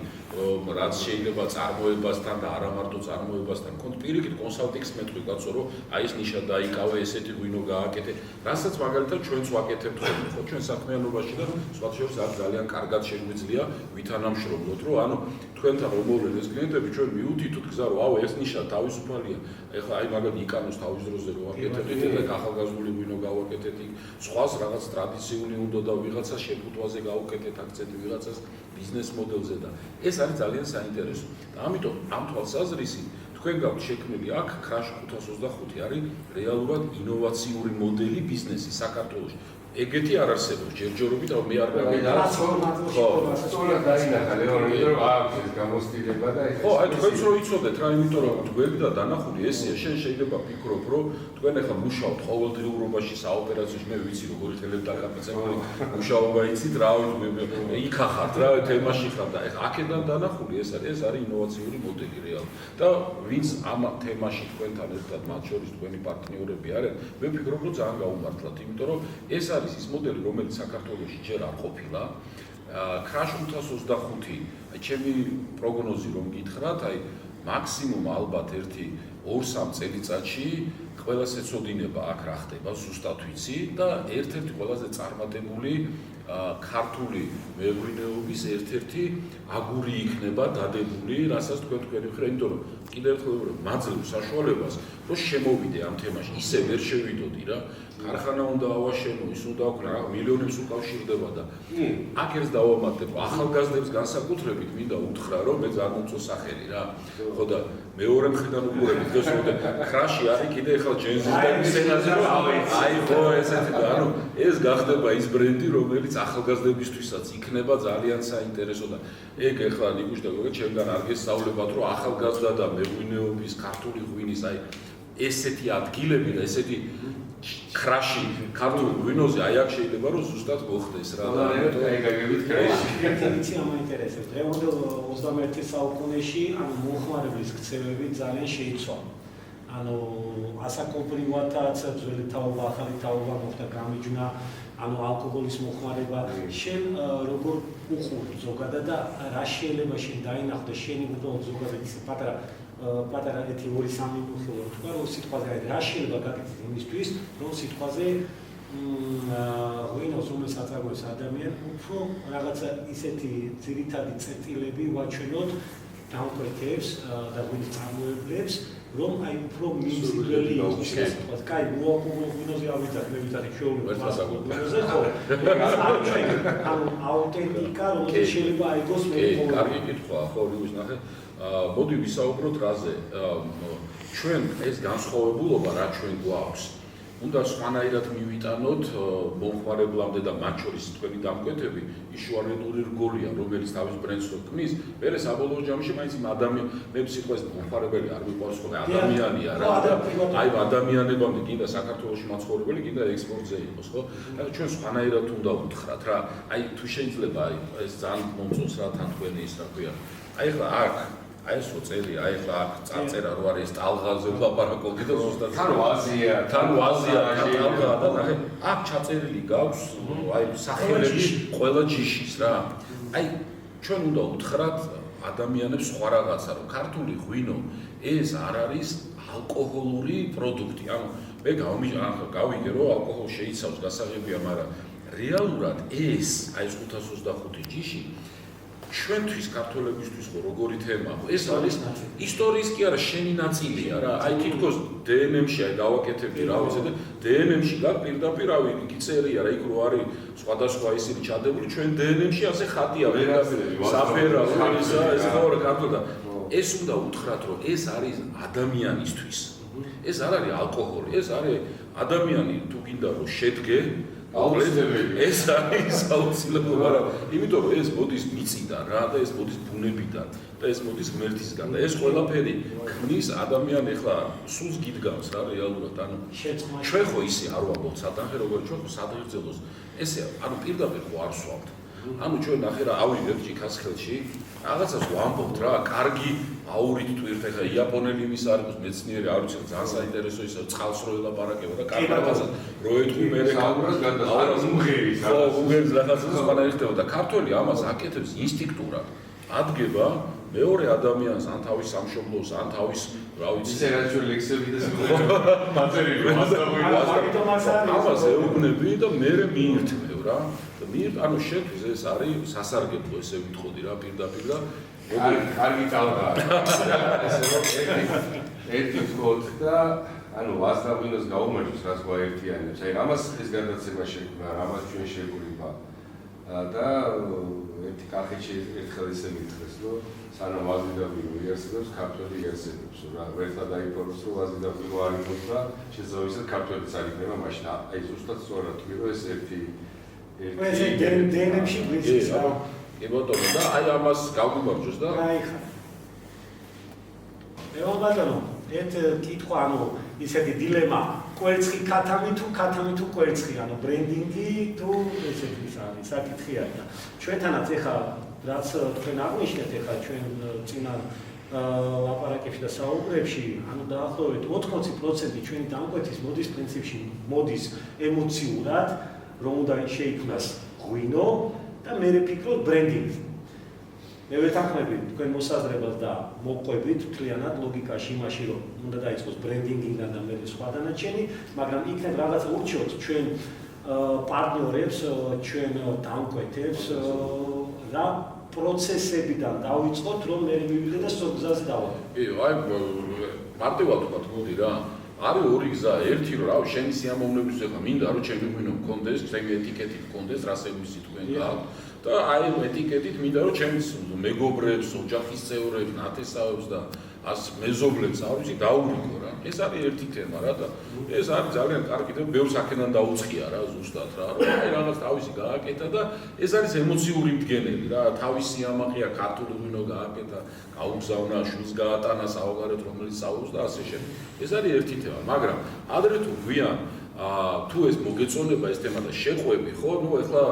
რაც შეიძლება წარმოებასთან და არა მარტო წარმოებასთან, პირიქით კონსალტინგს მეტყვი კაცო, რომ აი ეს ნიშა დაიკავე, ესეთი ღვინო გააკეთე, რასაც მაგალითად ჩვენც ვაკეთებთ ხოლმე, ხო, ჩვენ საქმიანობაში და სხვა შორის აქ ძალიან კარგად შეგვიძლია ვითანამშრომლოთ, რომ ანუ თქვენთან რომ მოვლენ ეს კლიენტები, ჩვენ მიუთითოთ გზა, რომ აუ ეს ნიშა თავისუფალია. ეხლა აი მაგალითად იკანოს თავის დროზე რო ვაკეთებთ და ახალგაზრდული ღვინო გავაკეთეთ, სხვას რაღაც ტრადიციული უნდა და ვიღაცა შეფუთვაზე გავუკეთეთ აქცენტი ვიღაცას ბიზნეს მოდელზე და ეს არის ძალიან საინტერესო. და ამიტომ ამ თვალსაზრისით თქვენ გაქვთ შექმნილი აქ Crash 525 არის რეალურად ინოვაციური მოდელი ბიზნესის საქართველოში. ეგეთი არ არსებობს ჯერჯერობით, მე არ სწორად დაინახა ლეონი, რომ აქვს ეს გამოცდილება და ხო, აი თქვენც რო იცოდეთ რა, იმიტომ რომ თქვენი და დანახული ესეა, შენ შეიძლება ფიქრობ, რომ თქვენ ახლა მუშაობთ ყოველდღიურობაში საოპერაციოში, მე ვიცი როგორი ხელები დაკაპეცებული მუშაობა იცით, რა იქ ახართ რა, თემაში ხარ და ახლა აქედან დანახული ეს არის ინოვაციური მოდელი რეალურად. და ვინც ამ თემაში თქვენთან ერთად მათ შორის თქვენი პარტნიორები არიან, მე ვფიქრობ, რომ ძალიან გაუმართლათ, იმიტომ რომ ეს არის ის მოდელი, რომელიც საქართველოში ჯერ არ ყოფილა. Crash 525, ჩემი პროგნოზი რომ გითხრათ, აი მაქსიმუმ ალბათ 1-2-3 წელიწადში ყველას ეცოდინება აქ რა ხდება, ზუსტად ვიცი და ერთ-ერთი ყველაზე წარმატებული ქართული მეღვინეობის ერთ-ერთი აგური იქნება დადებული, რასაც თქვენი ხრა, იმიტომ რომ კიდევ ერთხელ მაძლევ საშუალებას, რომ შემოვიდე ამ თემაში, ისე ვერ შევიდოდი რა. ქარხანა უნდა ავაშენო, ის უნდა აქვს რა, მილიონებს უკავშირდება და აქ ერთს დავამატებ, ახალგაზრდებს განსაკუთრებით მინდა უთხრა, რომ მე ძალიან მომწონს სახელი რა. ხო და მეორე მხრიდან უყურებით, დღეს რომ ხრაში არის კიდე ახლა ჯენზის და ისენაზე რომ აი ხო ესეთი და ანუ ეს გახდება ის ბრენდი, რომელიც ახალგაზრდებისთვისაც იქნება ძალიან საინტერესო და ეგ ახლა ნიკუშ და გოგო ჩემგან არ გესწავლებათ, რომ ახალგაზრდა და მეღვინეობის ქართული ღვინის აი ესეთი ადგილები და ესეთი ხრაში ქართულ ღვინოზე აი აქ შეიძლება რომ ზუსტად მოხდეს რა და აი გაგებით ხრაში ერთი ამაინტერესებს. დღევანდელ 21 საუკუნეში ანუ მოხმარებლის ქცევები ძალიან შეიცვალა. ანუ ასაკობრივადაც ძველი თაობა, ახალი თაობა მოხდა გამიჯნა, ანუ ალკოჰოლის მოხმარება. შენ როგორ უხურებ ზოგადად და რა შეიძლება შენ დაინახო შენი უბრალოდ ზოგადად ისე პატარა ერთი 2-3 მიხილო თქვა რომ სიტყვაზე აი რა შეიძლება გაკეთდეს იმისთვის რომ სიტყვაზე ღვინოს რომელსაც აგოს ადამიანი უფრო რაღაცა ისეთი ძირითადი წერტილები ვაჩვენოთ დამკვეთებს და ღვინის წარმოებლებს რომ აი უფრო მიმზიდველი იყოს სიტყვას. კაი, ღვინოზე ავიძახ, მე ვიცი შეუძლია ღვინოზე ხო? ანუ აუთენტიკა რომელიც შეიძლება აიგოს მე ხო? კარგი კითხვა, ხო, რიგის ნახე. მოდი ვისაუბროთ რაზე. ჩვენ ეს განსხვავებულობა რა ჩვენ გვაქვს. უნდა სხვანაირად მივიტანოთ მომხმარებლამდე და მათ შორის თქვენი დამკვეთები იშუალენური რგოლია, რომელიც თავის ბრენდს ქმნის, მერე საბოლოო ჯამში მაინც იმ მე სიტყვას მომხმარებელი არ მიყვარს ხოლმე ადამიანია რა და აი ადამიანებამდე კიდე საქართველოში მაცხოვრებელი კიდე ექსპორტზე იყოს, ხო? და ჩვენ სხვანაირად უნდა უთხრათ რა. აი თუ შეიძლება აი ეს ძალიან მომწონს რა თან თქვენი ის რა ქვია. აი ხა აქ აი ეს წელი, აი ხა აქ წარწერა რო არის ტალღაზე ვლაპარაკობდი და ზუსტად თან ვაზია ტალღა და ნახე აქ ჩაწერილი გაქვს აი სახელები ყველა ჯიშის რა. აი ჩვენ უნდა უთხრათ ადამიანებს სხვა რაღაცა რომ ქართული ღვინო ეს არ არის ალკოჰოლური პროდუქტი. ანუ მე გავიგე რომ ალკოჰოლი შეიცავს გასაღებია, მაგრამ რეალურად ეს აი 525 ჯიში ჩვენთვის ქართველებისთვის ხო როგორი თემაა? ეს არის ისტორიის კი არა შენი ნაწილია რა. აი თითქოს დნმ-ში აი გავაკეთებდი რა ვიცი და დნმ-ში პირდაპირ იქ წერია რა იქ რო არის სხვადასხვა ისინი ჩადებული ჩვენ დნმ-ში ასე ხატია პირდაპირ საფერა ისა ეს ხო რა ქართულ და ეს უნდა უთხრათ რომ ეს არის ადამიანისთვის. ეს არ არის ალკოჰოლი, ეს არის ადამიანი თუ გინდა რომ შედგე ეს არის აუცილებლობა, მაგრამ იმიტომ რომ ეს მოდის მიწიდან რა და ეს მოდის ბუნებიდან და ეს მოდის ღმერთისგან და ეს ყველაფერი ქმნის ადამიანი ახლა სულს გიდგავს რა რეალურად. ანუ ჩვენ ხო ისე არ ვამბობთ სათანხე როგორ ჩვენ ხო სადღერძელოს ესე ანუ პირდაპირ ხო არ ვსვამთ. ანუ ჩვენ ნახე რა ავიღებთ ჭიქას ხელში რაღაცას ვამბობთ რა კარგი აურით თუ ერთ ახლა იაპონელი იმის არის მეცნიერი არ ვიცი ძალიან საინტერესო ის წყალს რო ელაპარაკება და კარგი რაღაცას რო ეთქვი მე აურას უმღერის ხო უმღერის რაღაცას სხვანაირად ხდება და ქართველი ამას აკეთებს ინსტინქტურად ადგება მეორე ადამიანს ან თავის სამშობლოს ან თავის რა ვიცი ისე რაც ჩვენ ლექსები და სიმღერები მაწერილი ამას ეუბნები და მე მიირთმევ რა ანუ შეთვის ეს არის სასარგებლო ესე ვიტყოდი რა პირდაპირ და კარგი ტალღაა ესე რომ ერთი ვთქვათ და ანუ ვაზდავინოს გაუმარჯოს რაც გვაერთიანებს აი ამას ეს გადაცემა შექმნა ამას ჩვენ შეგვიყვება და ერთი კახეთში ერთხელ ისე მითხრეს რომ სანამ ვაზდავინო იარსებებს ქართველი იარსებებს რა ერთად დაიფოროს რომ ვაზდავინო არ იყოს და შესაძლოა ქართველიც არ იქნება მაშინ აი ზუსტად სწორად თქვი რომ ეს ერთი დნმ-ში გვიცის რა. კი ბატონო და აი ამას გავგუმარჯოს და აი ხა. ბატონო, ერთ კითხვა ანუ ისეთი დილემა, კვერცხი ქათამი თუ კვერცხი, ანუ ბრენდინგი თუ ესეთი ის არის, საკითხია და ჩვენთანაც ეხა რაც თქვენ აღნიშნეთ ეხა ჩვენ წინა ლაპარაკებში და საუბრებში, ანუ დაახლოებით 80% ჩვენი დამკვეთის მოდის პრინციპში მოდის ემოციურად რომ უნდა შეიქმნას ღვინო და მე ვფიქრობ ბრენდინგზე. მე ვეთანხმები თქვენ მოსაზრებას და მოყვებით მთლიანად ლოგიკაში იმაში რომ უნდა დაიწყოს ბრენდინგიდან და მე სხვა დანარჩენი, მაგრამ იქნებ რაღაცა ურჩიოთ ჩვენ პარტნიორებს, ჩვენ დამკვეთებს რა პროცესებიდან დავიწყოთ, რომ მე მივიდე და სწორ გზაზე დავაყენო. კი, აი მარტივად ვთქვათ, მოდი რა. არის ორი გზა, ერთი რომ რავი, შენი სიამოვნების ეხლა მინდა რომ ჩემი ღვინო მქონდეს, ჩემი ეტიკეტი მქონდეს, რასებისი თქვენ გაქვთ და აი ეტიკეტით მინდა რომ ჩემს მეგობრებს, ოჯახის წევრებს, ნათესავებს და ას მეზობლებს ავიცი დაურიგო რა. ეს არის ერთი თემა რა და ეს არის ძალიან კარგი და ბევრს აქედან დაუწყია რა ზუსტად რა, რომ აი რაღაც თავისი გააკეთა და ეს არის ემოციური მდგენელი რა, თავისი ამაღია ქართული ღვინო გააკეთა, გაუგზავნა, შვილს გაატანა საوغარეთ რომელიც საუბრობს და ასე შემდეგ. ეს არის ერთი თემა, მაგრამ ადრე თუ გვიან თუ ეს მოგეწონება ეს თემა და შეყვები, ხო? ნუ ეხლა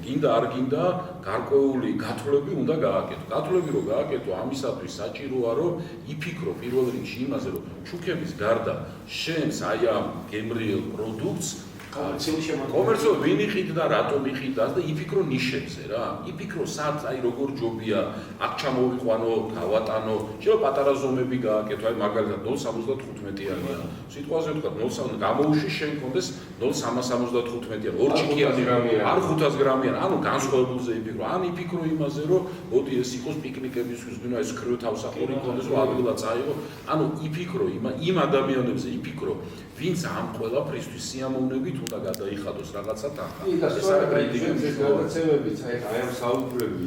გინდა არ გინდა გარკვეული გათვლები უნდა გააკეთო. გათვლები რო გააკეთო, ამისათვის საჭიროა რომ იფიქრო პირველ რიგში იმაზე, რომ შუქების გარდა შენს აი ამ გემრიელ პროდუქტს კომერციულად ვინ იყიდ და რატომ იყიდას და იფიქრო ნიშებზე რა. იფიქრო სად აი როგორ ჯობია, აქ ჩამოვიყვანო, გავატანო, შეიძლება პატარა ზომები გააკეთო, აი მაგალითად 0.75-იანია. სიტყვაზე ვთქვათ 0.70 გამოუშვი შენ კონდეს 0.375-იან, 2 ჩიქიანი არ 500 გრამიანი, ანუ განსხვავებულზე იფიქრო. ან იფიქრო იმაზე, რომ მოდი ეს იყოს პიკნიკებისთვის, ვინო ეს ქრუ თავსახური კონდეს, რომ ადგილად წაიღო. ანუ იფიქრო იმ ადამიანებზე იფიქრო, ვინც ამ ყველაფრისთვის სიამოვნებით უნდა გადაიხადოს რაღაცა თანხა. ეს არის პრინციპი, გადაცემებიც, აი ამ საუბრები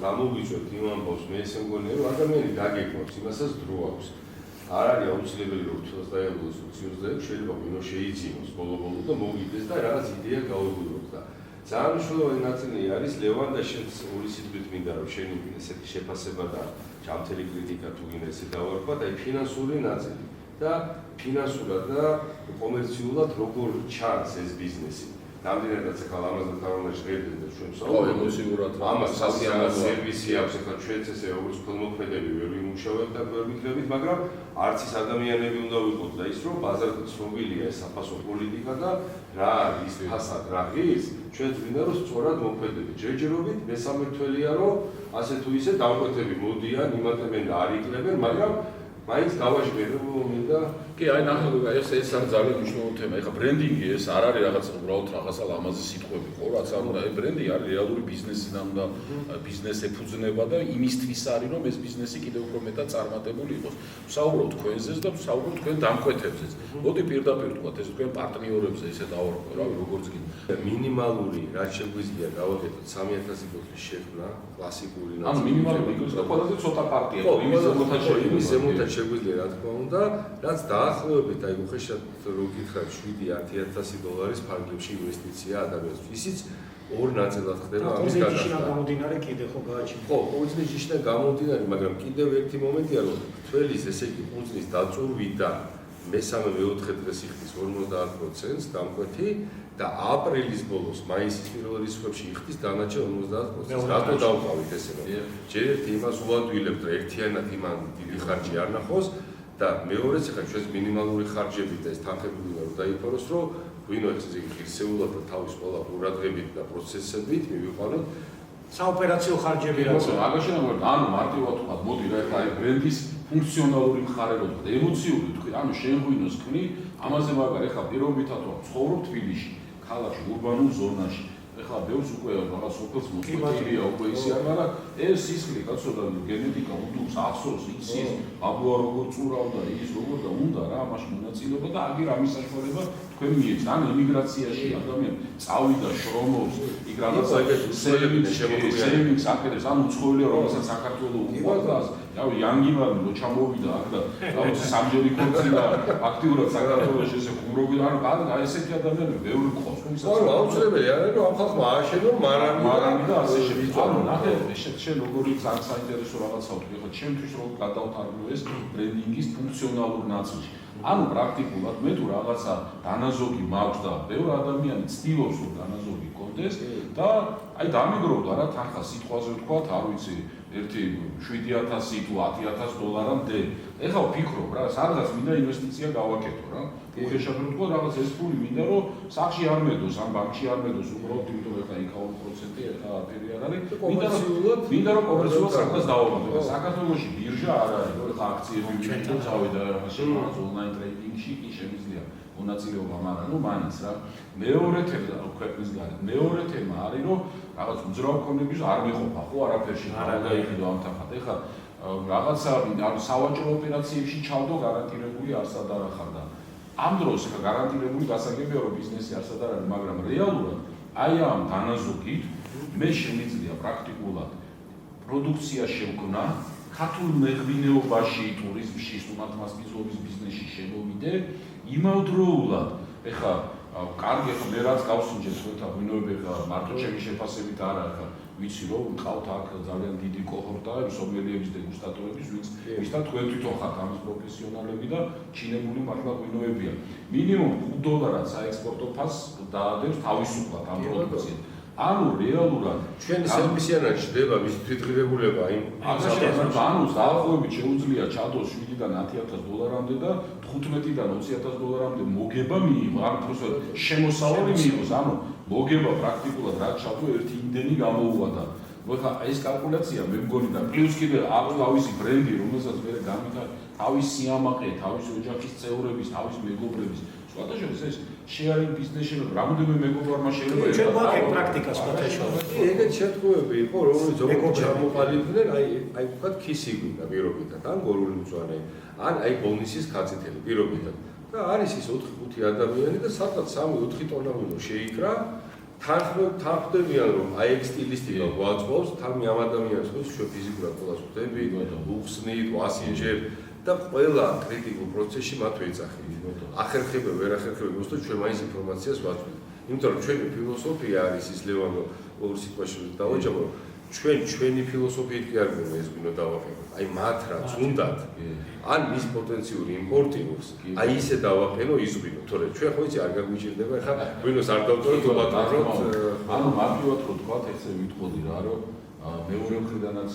გამოვიჭოთ იმ ამბავს, მე ესე მგონია, რომ ადამიანი გაგეკმავს, იმასაც დრო აქვს. არ არის აუცილებელი რომ თვითონ დაიწყოს უციოზდები, შეიძლება ღვინო შეიძინოს ბოლო-ბოლო და მოვიდეს და რაღაც იდეა გაუგულოთ და ძალიან მნიშვნელოვანი ნაწილი არის ლევან და შენს ორი სიტყვით მინდა რომ შენი ესეთი შეფასება და ჯანმრთელი კრიტიკა თუ გინდა ესე დავარქვა და ფინანსური ნაწილი და ფინანსურად და კომერციულად როგორ ჩანს ეს ბიზნესი. Nამდვილად ახლა ამაზე თავმოყრა ჟღერდით და ჩვენ საუბრობთ ემოციურად ამას სასიამოვნო სერვისი აქვს ახლა ჩვენც ესე როგორც ქონმოქმედები ვერ ვიმუშავებთ და ვერ ვიქნებით, მაგრამ არც ის ადამიანები უნდა ვიყოთ და ის რომ ბაზარზე ცნობილია ეს საფასო პოლიტიკა და რა არის ფასად რა ღირს ჩვენ გვინდა რომ სწორად მოქმედებით. ჯერჯერობით მესამე თველია რომ ასე თუ ისე დამკვეთები მოდიან, იმატებენ და არ იქნებენ, მაგრამ მაინც გავაჟღერებო და კი, აი ნახე, ეს არის ძალიან მნიშვნელოვანი თემა. ეხლა ბრენდინგი ეს არ არის რაღაც უბრალოდ რაღაცა ლამაზი სიტყვები, ხო, რაც არ უნდა. ეს ბრენდი არის რეალური ბიზნესიდან და ბიზნეს ეფუძნება და იმისთვის არის, რომ ეს ბიზნესი კიდევ უფრო მეტად წარმატებული იყოს. ვსაუბრობთ თქვენზეც და ვსაუბრობთ თქვენ დამკვეთებზეც. მოდი პირდაპირ ვთქვათ, ეს თქვენ პარტნიორებზე ისე დავარქვა, რავი, როგორც გინდა. მინიმალური რაც შეგვიძლია გავაკეთოთ 3000 ბოთლის შექმნა, კლასიკური ანუ მინიმალური იქნება და ყველაზე ცოტა პარტია. იმის ზემოთაც შეგვიძლია რა თქმა უნდა, რაც დაახლოებით აი უხეშად რო გითხრათ 7-10000 დოლარის ფარგლებში ინვესტიცია ადამიანისთვის. ისიც ორ ნაწილად ხდება ამის გადახდა. გამომდინარე კიდე ხო გააჩნია. ხო, ყოველთვის ჯიშიდან გამომდინარე, მაგრამ კიდევ ერთი მომენტია რომ თველის ესე იგი ფუნქციის დაწურვიდან მესამე-მეოთხე დღეს იხდის 50% დამკვეთი და აპრილის ბოლოს, მაისის პირველ რიცხვებში იხდის დანარჩენ 50%. რატო დავყავით ესე რომ ჯერ ერთი იმას უადვილებთ, რომ ერთიანად იმან დიდი ხარჯი არ ნახოს და მეორეც ახლა ჩვენს მინიმალური ხარჯები და ეს თანხები უნდა რომ დაიფაროს, რომ ღვინო ესე იგი ღირსეულად და თავის ყველა ყურადღებით და პროცესებით მივიყვანოთ საოპერაციო ხარჯები რაც მაგაში ნაგვარდა, ანუ მარტივად ვთქვათ, მოდი რა ეხლა აი ბრენდის ფუნქციონალური მხარე რო ვთქვათ, ემოციური თქვი, ანუ შენ ღვინოს ქმნი, ამაზე მაგარ ეხლა პირობითად რომ ცხოვრობ თბილისში, ქალაქში, ურბანულ ზონაში. ეხლა ბევრს უკვე რაღაც სოფელს მოწყვეტილია უკვე ისე არ, მაგრამ ეს სისხლი კაცო და გენეტიკა უდობს ახსოვს იცის, აბლოა როგორ წურავდა ის როგორ და უნდა რა ამაში მონაწილეობა და აგერ ამის საშუალება თქვენ მიეც ან ემიგრაციაში ადამიანი წავიდა შრომობს იქ რაღაცა სერვინგს აკეთებს ან უცხოელია რომელსაც საქართველოს უყვარდას რავი იანგივანი რო ჩამოვიდა აქ და რავი სამჯერ იქონცია აქტიურად საქართველოს ესე ხუმრობი ან ესეთი ადამიანები ბევრი ყავს ხო აუცილებელი არის რომ ამ ხალხმა ააშენო მარანი და ასე შემდეგ ანუ ნახე შენ როგორი ძალიან საინტერესო რაღაცა ვთქვი ხო ჩემთვის რომ გადავთარგმნო ეს ბრენდინგის ფუნქციონალურ ნაწილში ანუ პრაქტიკულად მე თუ რაღაცა დანაზოგი მაქვს და ბევრი ადამიანი ცდილობს რომ დანაზოგი კონდეს და აი დამიგროვდა რა თანხა სიტყვაზე ვთქვათ არ ვიცი ერთი 7,000 თუ 10,000 დოლარამდე. ეხლა ვფიქრობ რა, სადღაც მინდა ინვესტიცია გავაკეთო რა. უხეშად რომ თქვა რაღაც ეს ფული მინდა რომ სახში არ მედოს, ან ბანკში არ მედოს, უბრალოდ იმიტომ ეხლა იქაური პროცენტი ეხლა აფერი არ არის. მინდა რომ კომერციულად საქმეს დავამატო. საქართველოში ბირჟა არ არის, რომ ეხლა აქციები მივიდო, წავიდა რაღაცა ონლაინ ტრეიდინგში კი შემიძლია მონაწილეობა, მაგრამ ნუ მაინც რა. მეორე თემა ქვეყნის გარეთ. მეორე თემა არის რომ რაღაც უძრავ კონდიციებს არ მეყოფა ხო არაფერში არ გაიყიდო ამ თანხად. ეხლა რაღაცა სავაჭრო ოპერაციებში ჩავდო გარანტირებული არსად არ ახარ და ამ დროს ხა გარანტირებული გასაგებია რომ ბიზნესი არსად არ არის, მაგრამ რეალურად აი ამ დანაზოგით მე შემიძლია პრაქტიკულად პროდუქცია შევქმნა ქართულ მეღვინეობაში, ტურიზმში, სტუმართმასპინძლობის ბიზნესში შემოვიდე იმავდროულად. ეხლა კარგი ხა მე რაც გავსინჯეთ ხოთა ღვინოები ხა მარტო ჩემი შეფასებით არ არის ხა ვიცი რომ მყავთ აქ ძალიან დიდი კოჰორტა სომელიების დეგუსტატორების ვისთან თქვენ თვითონ ხართ ამის პროფესიონალები და ჩინებული მართლა ღვინოებია მინიმუმ $5 საექსპორტო ფასს დაადებს თავისუფლად ამ პროდუქციას ანუ რეალურად ჩვენ სერვისიანად ჯდება მის თვითღირებულება იმ ანუ დაახლოებით შეუძლია ჩადოს 7-დან 10,000 დოლარამდე და 15-დან 20,000 დოლარამდე მოგება მიიღო ამ პროცესში შემოსავალი მიიღოს ანუ მოგება პრაქტიკულად რაც ჩადო ერთი იმდენი გამოუვადა მოხა ეს კალკულაცია მე მგონი და პლუს კიდე აქვს თავისი ბრენდი რომელსაც მე გამიქარ თავის სიამაყე თავის ოჯახის წევრების თავის მეგობრების სხვადასხვა ეს შეარინგ ბიზნესში რამოდენიმე მეგობრებმა შეიძლება ჩვენ გვაქვს პრაქტიკა სხვადასხვა ეგეთ შეთქმულები იყო რომელიც ზოგადად ჩამოყალიბდნენ აი ვთქვათ ქისი გვინდა პირობითად ან გორული მწვანე ან აი ბონუსის კაციტელი პირობითად და არის ის 4-5 ადამიანი და სადღაც 3-4 ტონა უნდა შეიკრა თანხმდებიან რომ აი ეგ სტილისტიკა გვაწყობს თან ამ ადამიანს ხო ჩვენ ფიზიკურად ყველას ვხვდები უხსნით ვასინჯებ და ყველა კრიტიკულ პროცესში მათ ვეძახით. ახერხებენ, ვერ ახერხებენ, უბრალოდ ჩვენ მაინც ინფორმაციას ვაწვდით. იმიტომ რომ ჩვენი ფილოსოფია არის ის ლევანო ორ სიტყვაში დავაჯამო, ჩვენი ფილოსოფიით კი არ გვინდა ეს გვინდა დავაყენოთ. აი მათ რაც უნდათ, ან მის პოტენციური იმპორტირებს, აი ისე დავაყენო ის გვინდა. თორე ჩვენ ხო იცი არ გაგვიჭირდება, ხა გვინოს არ დავწეროთ უბატონოთ. ანუ მარტივად რო თქვა, ესე ვიტყოდი რა, რომ მეორე მხრიდანაც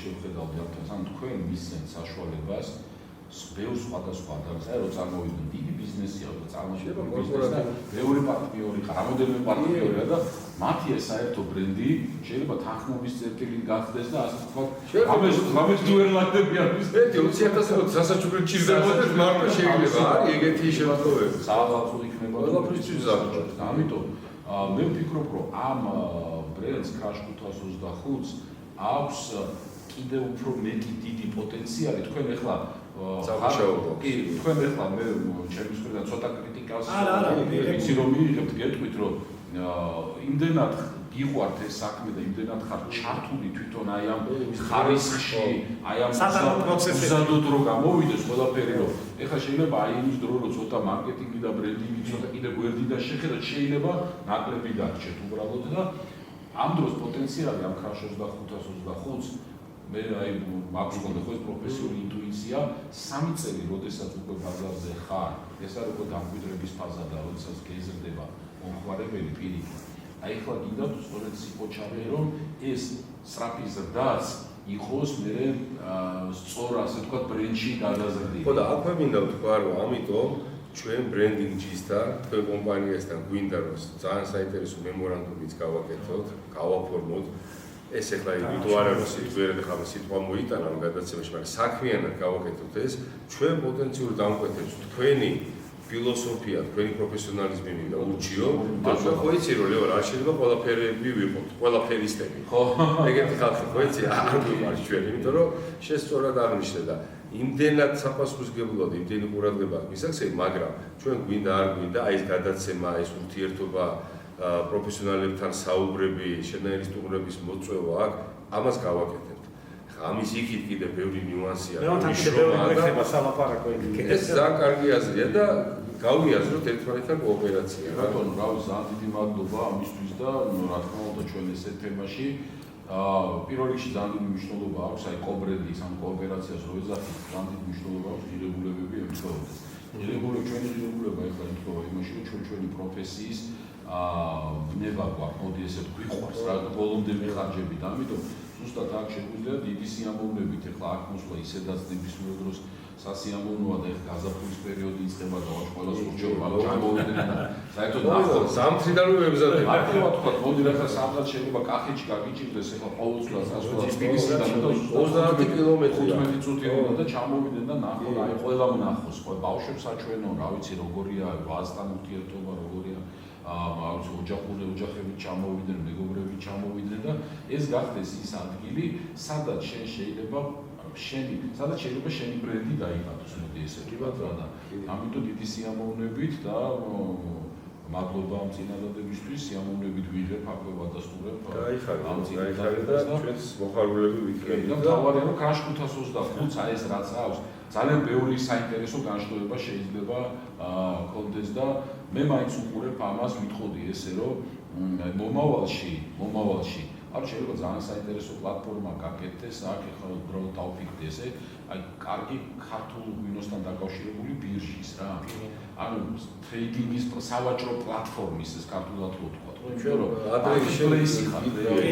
შევხედავთ ამ თან თქვენ მისცემთ საშუალებას ბევრ სხვადასხვა ადამიანს, რომ წარმოვიდგინოთ დიდი ბიზნესია და წარმოშობა ბიზნესს და მეორე პარტნიორი, რამოდენიმე პარტნიორია და მათი ეს საერთო ბრენდი შეიძლება თანხმობის წერტილი გახდეს და ასე ვთქვათ, ამას დუერლანდებიან ის. ერთი 20,000 სასაჩუქრად ჭირდებოდა მარტო შეიძლება არის ეგეთი შემთხვევები. საავადმყოფო იქნება და ყველაფრისთვის ზაბჭოა. ამიტომ მე ვფიქრობ, რომ ამ ბრენდს Crash 525-ს აქვს კიდევ უფრო მეტი დიდი პოტენციალი. თქვენ ახლა კი, თქვენ ახლა მე ჩემს მხრიდან ცოტა კრიტიკას ვიცი რომ მიიღებთ, გეტყვით რომ იმდენად გიყვართ ეს საქმე და იმდენად ხართ ჩართული თვითონ აი ამ ხარისხში, აი ამ უზადოდ რო გამოვიდეს ყველაფერი რომ ეხლა შეიძლება აი იმის დრო რომ ცოტა მარკეტინგი და ბრენდინგი ცოტა კიდე გვერდი და შეხედათ შეიძლება ნაკლები დარჩეთ უბრალოდ და ამ დროს პოტენციალი ამ Crash 525-ს მე აი მაქვს მქონდა ხო ეს პროფესიული ინტუიცია 3 წელი როდესაც უკვე ბაზარზე ხარ ეს არის უკვე დამკვიდრების ფაზა და როდესაც გეზრდება მომხმარებელი პირიქით აი ხლა გინდა სწორედ სიყვოჩარე რომ ეს სწრაფი ზრდაც იყოს მე სწორ ასე ვთქვათ ბრენდში გადაზრდილი ხო და აქვე მინდა ვთქვა რომ ამიტომ ჩვენ ბრენდინგის და თქვენ კომპანიასთან გვინდა რომ ძალიან საინტერესო მემორანდუმიც გავაკეთოთ, გავაფორმოთ. ეს ეხლა იმიტომ არა რომ სიტყვიერად ხარ სიტყვა მოიტანა ამ გადაცემაში, მაგრამ საქმიანად გავაკეთოთ ეს ჩვენ პოტენციურ დამკვეთებს თქვენი ფილოსოფია, თქვენი პროფესიონალიზმი მინდა ურჩიო და ჩვენ ხო იცი რომ ლეო რა შეიძლება ყველაფერები ვიყოთ, ყველაფერისტები. ხო, ეგეთი ხალხი ხო იცი არ გვიყვარს ჩვენ, იმიტომ რომ შესწორად აღნიშნე და იმდენად საფასურისგებლად, იმდენი ყურადღება მისაქცევი, მაგრამ ჩვენ გვინდა არ გვინდა აი ეს გადაცემა, ეს ურთიერთობა პროფესიონალებთან საუბრები, შენაირი სტუმრების მოწვევა აქ, ამას გავაკეთებთ. ამის იქით კიდე ბევრი ნიუანსია. ეს ძალიან კარგი აზრია და გავიაზროთ ერთმანეთთან კოოპერაცია. ბატონო, რავი, ძალიან დიდი მადლობა ამისთვის და რა თქმა უნდა ჩვენ ესეთ თემაში პირველ რიგში ძალიან დიდი მნიშვნელობა აქვს აი კობრენდის ამ კოოპერაციას რო ეძახით ძალიან დიდი მნიშვნელობა აქვს ღირებულებები ემთხვეოდეს. ჩვენი ღირებულება ეხლა ემთხვევა იმაში რომ ჩვენი პროფესიის ნება გვაქვს, მოდი ესე გვიყვარს რა ბოლომდე მიხარჯებით, ამიტომ ზუსტად აქ შეგვიძლია დიდი სიამოვნებით ეხლა აქ მოსვლა ისედაც ნებისმიერ დროს სასიამოვნოა და ეხლა გაზაფხულის პერიოდი იწყება და ყველას ურჩევა ჩამოვიდნენ და საერთოდ ნახოთ სამთრიდან ვებზადებ. აქტიურად თქვა, მოდი რა საათად შეიძლება კახეთში გაგიჭირდეს ეხლა ყოველწლიურად ასულად სპილისიდან და 30 კილომეტრი 15 წუთი უნდა და ჩამოვიდნენ და ნახოთ, აი ყველამ ნახოს, ხო ბავშვებს აჩვენო, რა ვიცი როგორია ვაზთან ურთიერთობა, როგორია ოჯახები ჩამოვიდნენ, მეგობრები ჩამოვიდნენ და ეს გახდეს ის ადგილი, სადაც შენი ბრენდი დაიბადოს, მოდი ესე ვთქვათ და ამიტომ დიდი სიამოვნებით და მადლობა ამ წინადადებისთვის, სიამოვნებით ვიღებ, აქვე ვადასტურებ ამ წინადადებას და ჩვენს მოხარულები ვიქნებით და თავარია რომ კრაშ 525-ს აი ეს რაც აქვს, ძალიან ბევრი საინტერესო განშტოება შეიძლება კონდეს და მე მაინც უყურებ ამას, ვიტყოდი ესე რომ მომავალში არ შეიძლება ძალიან საინტერესო პლატფორმა გაკეთდეს, აქ ეხლა უბრალოდ დავფიქრდი ესე, აი კარგი ქართულ ღვინოსთან დაკავშირებული ბირჟის რა. ანუ ტრეიდინგის სავაჭრო პლატფორმის ეს ქართულად რო თქვა, რომ ადრეში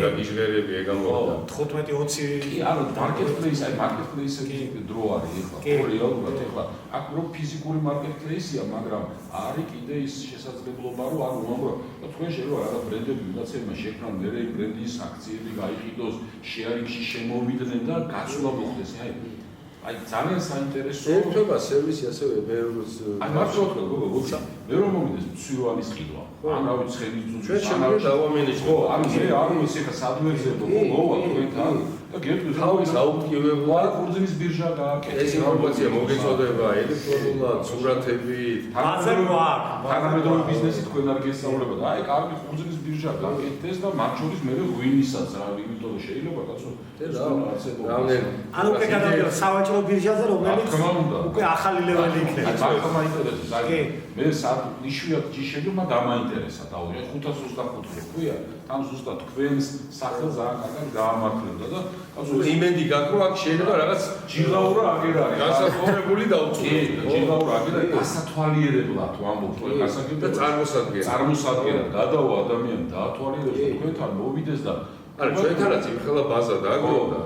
გაგიჟღერები ეგამოდა 15-20 კი, ანუ მარკეტპლეისის დრო არის ეხლა, რეალურად ეხლა აქ რო ფიზიკური მარკეტპლეისია, მაგრამ არის კიდე ის შესაძლებლობა, რომ არ უამრავ თქვენ შეიძლება რაღაც ბრენდები ვიღაცებმა შექმნან, მე იმ ბრენდის აქციები გაიყიდოს, შეარინგში შემოვიდნენ და გაცვლა მოხდეს, აი ძალიან საინტერესო ერთობა სერვისი ასევე მე როგორც აი მართლა ვთქვა გოგო მე რომ მომიდეს მცირვანის ყიდვა ან რა ვიცი ხედის ძუძი ჩვენ დავამენეჯმენტ ხო ანუ მე არ ვიცი ხა სადვერზე მოვა თქვენთან და გეტყვით თავის აუპტივებლა კურძნის ბირჟა გააკეთე ეს ინფორმაცია მოგეწოდება ელექტრონულად სურათებით თანამედროვე ბიზნესი თქვენ არ გესწავლებოდა და აი კარგი კურძნის ბირჟა გააკეთეს და მათ შორის მე ღვინისაც რა იმიტომ რომ შეიძლება კაცო ანუ უკვე გადავიდა სავაჭრო ბირჟაზე რომელიც უკვე ახალი ლეველი იქნება მაგ მაინტერესებს აი მე იშვიათ ჯიშები მაგ დამაინტერესა და 525 როქვია თან ზუსტად თქვენს სახელს ძალიან კარგად გაამართლებდა და კაცო იმენდი გაქვს აქ შეიძლება რაღაც ჯილაურა აგერ არის გასაფორმებული დაუწუხო ჯილაურა აგერ არის გასათვალიერებლად ვამბობ თქვენ გასაგებია და წარმოსადგენად გადავა ადამიანი დაათვალიერებს და თქვენთან მოვიდეს და არა ჩვენთანაც იმხელა ბაზა დააგროვდა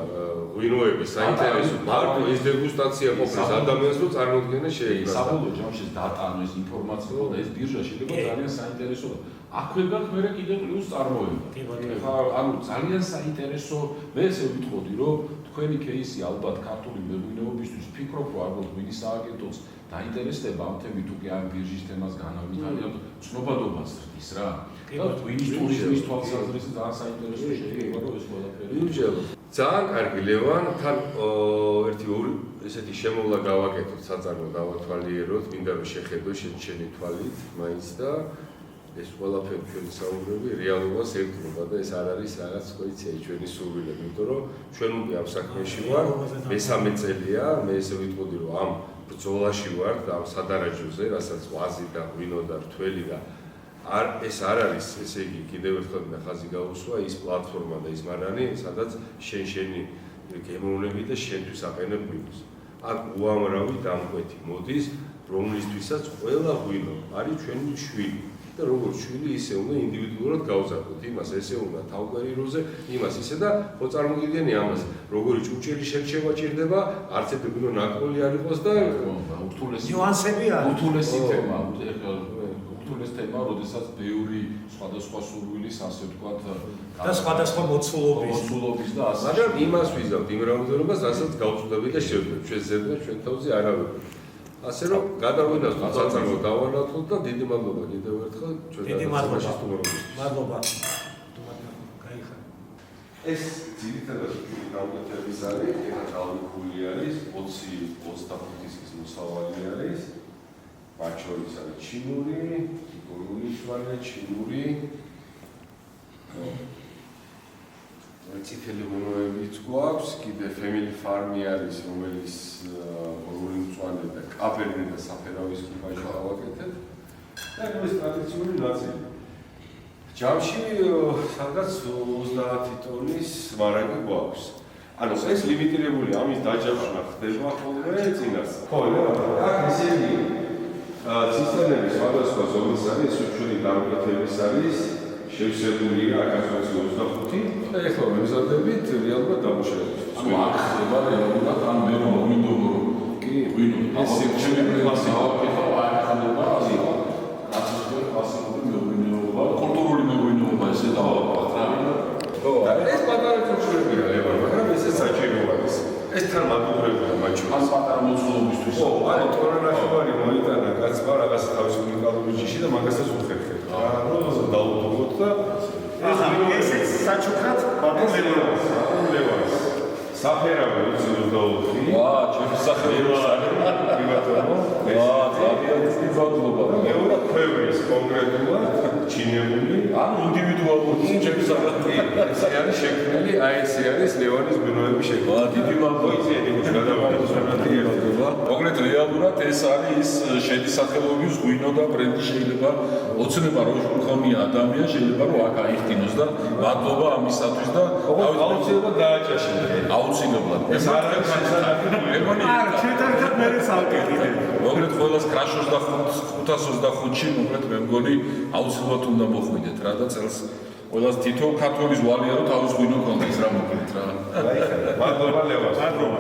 ღვინოების საინტერესო მარტო ეს დეგუსტაცია ყოფნის ადამიანს რო წარმოქმნეს შეიძლება საბოლოო ჯამში დატანო ეს ინფორმაცია და ეს ბირჟა შეიძლება ძალიან საინტერესოა აქვე გაქვს მე კიდე პლუს წარმოება ხა ანუ ძალიან საინტერესო მე ესე ვიტყოდი რომ თქვენი кейსი ალბათ ქართული მეღვინეობისთვის ფიქრობ რომ ალბათ ღვინის სააგენტოს დაინტერესდება ამ თემით უკვე ამ ბირჟის თემას განავითარებთ ცნობადობას ხდის რა და ღვინის ტურიზმის თვალსაზრისით ძალიან საინტერესო შეიძლება რომ ეს ყველაფერი ძალიან კარგი ლევან თან ერთი ორი ესეთი შემოვლა გავაკეთოთ საწარმო დავათვალიეროთ მინდა რომ შეხედო შენი თვალით მაინც და ეს ყველაფერი ჩვენი საუბრები რეალობას ერთგულება და ეს არ არის რაღაც ვიცი ჩვენი სურვილები იმიტომ რომ ჩვენ უკვე ამ საქმეში ვარ მესამე წელია მე ესე ვიტყოდი რომ ამ ბრძოლაში ვარ და ამ სადარაჯოზე რასაც ვაზი და ღვინო და რთველი და ეს არ არის ესე იგი კიდევ ერთხელ და ხაზი გაუსვა ის პლატფორმა და ის მარანი სადაც შენი გემოვნები და შენთვის აყენებ ღვინოს აქ უამრავი დამკვეთი მოდის რომლისთვისაც ყველა ღვინო არის ჩვენი შვილი და როგორც შვილი ისე უნდა ინდივიდუალურად გავზარდოთ იმას ესე უნდა თავკვირიროზე იმას ისე და ხო წარმოგიდგენი ამას როგორი ჭურჭელი შერჩევა ჭირდება არც ერთი ღვინო ნაკროლი არ იყოს და ურთულესი ნიუანსები არის ურთულესი თემა ურთულეს თემა, როდესაც ბევრი სხვადასხვა სურვილის, ასე ვთქვათ, და სხვადასხვა მოცულობის და ასე. მაგრამ იმას ვიზავთ იმ რაოდენობას, რასაც გავწვდები და შევდებ. ჩვენ ზედმე ჩვენ თავზე არავინ. ასე რომ გადავინახოთ საწარმო დავანათოთ და დიდი მადლობა კიდევ ერთხელ ჩვენ დაგესწრებაში სტუმრობისთვის. მადლობა. გაიხარ. ეს ძირითადად ჩვენი გაუკეთების არის, ეხლა დავიქული არის 20-25 წლის მოსავალი არის. მათ შორის არის ჩინური, გურგულიშვილი, ჩინური. წითელი ღვინოებიც გვაქვს, კიდე family farm-ი არის, რომელიც გურგული მწვანე და კაბერნე და საფერავის კუპაჟი გავაკეთეთ. და ეს ტრადიციული ნაწილი. ჯამში სადღაც 30 ტონის მარაგი გვაქვს. ანუ ეს ლიმიტირებული ამის დაჯავშნა ხდება ხოლმე წინას. ხო, აქ ესე იგი ცისტერნები სხვადასხვა ზომის არის, ჩვენი გამოკეთების არის, შევსებულია 125 და ეხლა მეზადებით რეალურად დამუშავების. ანუ აქ ხდება რეალურად ან მე რომ მინდო კი ღვინო ეს ჩემი კლასი გავაკეთო აი ხდება ასე ასეთი კლასიკური მეღვინეობა კულტურული მეღვინეობა ესე დავაპატ რა ხო ეს პატარა ჩუქურებია ლევან მაგრამ ესეც საჭიროა ეს თან მაგურებია მაჩვენებს ან პატარა მოცულობისთვის ხო აი თორანახევარი მოიტანა კაცმა რაღაცა თავის უნიკალური ჯიში და მაგასაც უხერხეთ რა დაუბრუნოთ და ესეც საჩუქრად ბატონ ლევანს საფერავი 24 ვა ჩემი სახელი პრივატულო ვა ძალიან ცნობილია მეორე ქვევრის კონკრეტულად ჩინებული ან ინდივიდუალური ჩემი სახელი ეს არის შექმნილი აი ეს არის ლევანის ბუნოების შექმნა ვა დიდი მადლობა გადავარდა კონკრეტ რეალურად ეს არის შედის სახელობის ღვინო და ბრენდი შეიძლება ოცნება რომ მქონია ადამიანი შეიძლება რომ აქ აიხდინოს და მადლობა ამისათვის და აუცილებლად დააჭაშინე აუცილებლად ეს არ არის მეგონი არა შეთანხმდით მე სალკეთილე მოგეთ ყველას კრაშოს და 525-ში მოგეთ მე მგონი აუცილებლად უნდა მოხვიდეთ რა და წელს ყველას თითო ქართულის ვალია რომ თავის ღვინო კონდეს რა მოგეთ რა მადლობა ლევას მადლობა